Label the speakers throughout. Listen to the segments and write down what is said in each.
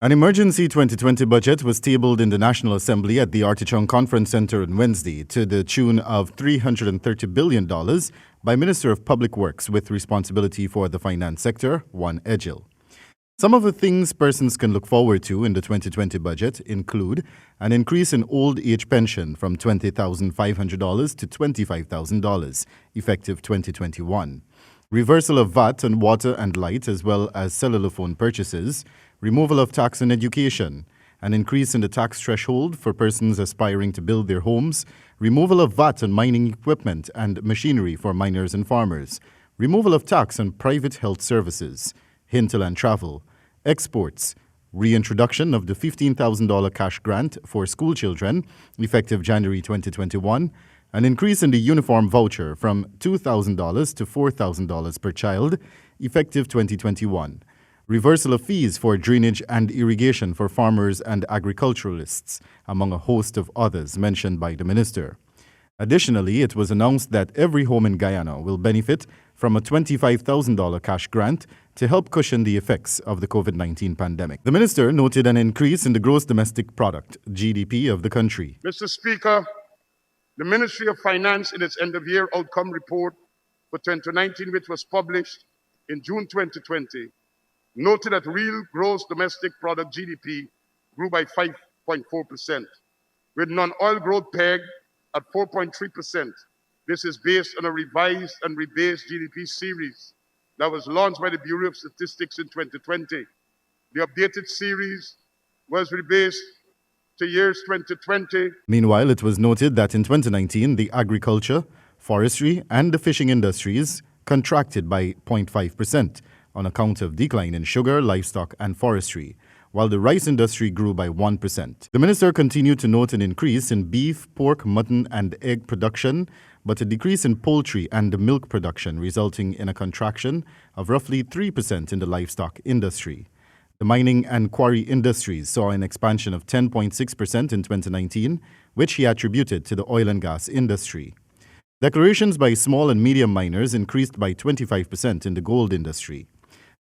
Speaker 1: An emergency 2020 budget was tabled in the National Assembly at the Arthur Chung Conference Center on Wednesday to the tune of $330 billion by Minister of Public Works with responsibility for the finance sector, Juan Edghill. Some of the things persons can look forward to in the 2020 budget include an increase in old age pension from $20,500 to $25,000, effective 2021. Reversal of VAT on water and light as well as cellular phone purchases, removal of tax on education, an increase in the tax threshold for persons aspiring to build their homes, removal of VAT on mining equipment and machinery for miners and farmers, removal of tax on private health services, hinterland travel, exports, reintroduction of the $15,000 cash grant for school children, effective January 2021, an increase in the uniform voucher from $2,000 to $4,000 per child, effective 2021. Reversal of fees for drainage and irrigation for farmers and agriculturalists, among a host of others mentioned by the minister. Additionally, it was announced that every home in Guyana will benefit from a $25,000 cash grant to help cushion the effects of the COVID-19 pandemic. The minister noted an increase in the gross domestic product, GDP, of the country.
Speaker 2: Mr. Speaker, the Ministry of Finance in its end-of-year outcome report for 2019, which was published in June 2020, noted that real gross domestic product GDP grew by 5.4%, with non-oil growth pegged at 4.3%. This is based on a revised and rebased GDP series that was launched by the Bureau of Statistics in 2020. The updated series was rebased to years 2020.
Speaker 1: Meanwhile, it was noted that in 2019, the agriculture, forestry, and the fishing industries contracted by 0.5%. on account of decline in sugar, livestock, and forestry, while the rice industry grew by 1%. The minister continued to note an increase in beef, pork, mutton, and egg production, but a decrease in poultry and milk production, resulting in a contraction of roughly 3% in the livestock industry. The mining and quarry industries saw an expansion of 10.6% in 2019, which he attributed to the oil and gas industry. Declarations by small and medium miners increased by 25% in the gold industry.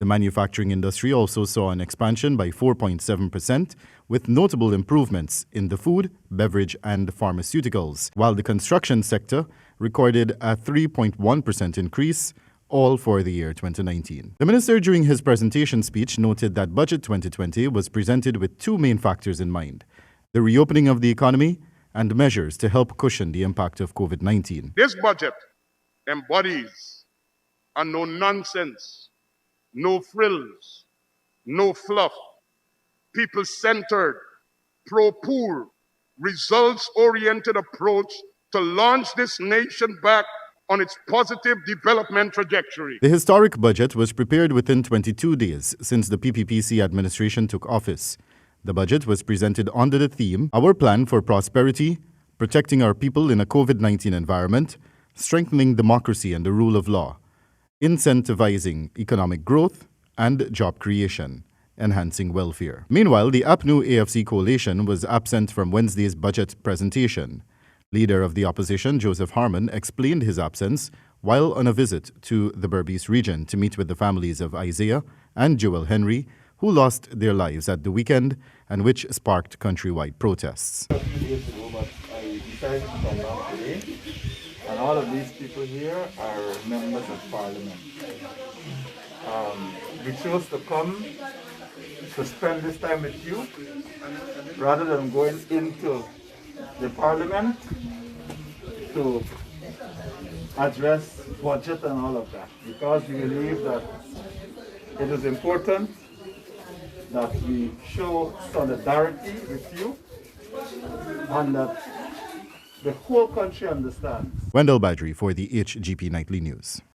Speaker 1: The manufacturing industry also saw an expansion by 4.7%, with notable improvements in the food, beverage, and pharmaceuticals, while the construction sector recorded a 3.1% increase, all for the year 2019. The minister, during his presentation speech, noted that Budget 2020 was presented with two main factors in mind: the reopening of the economy and measures to help cushion the impact of COVID-19.
Speaker 2: This budget embodies a no-nonsense, no frills, no fluff, people-centered, pro-poor, results-oriented approach to launch this nation back on its positive development trajectory.
Speaker 1: The historic budget was prepared within 22 days since the PPPC administration took office. The budget was presented under the theme, Our Plan for Prosperity, Protecting Our People in a COVID-19 Environment, Strengthening Democracy and the Rule of Law, Incentivizing Economic Growth and Job Creation, Enhancing Welfare. Meanwhile, the APNU AFC coalition was absent from Wednesday's budget presentation. Leader of the opposition, Joseph Harmon, explained his absence while on a visit to the Berbice region to meet with the families of Isaiah and Joel Henry, who lost their lives at the weekend and which sparked countrywide protests.
Speaker 3: A few days ago, but I decided to come back today, and all of these people here are members of parliament. We chose to come to spend this time with you rather than going into the parliament to address budget and all of that, because we believe that it is important that we show solidarity with you and that the whole country understands.
Speaker 1: Wendell Badrie for the HGP Nightly News.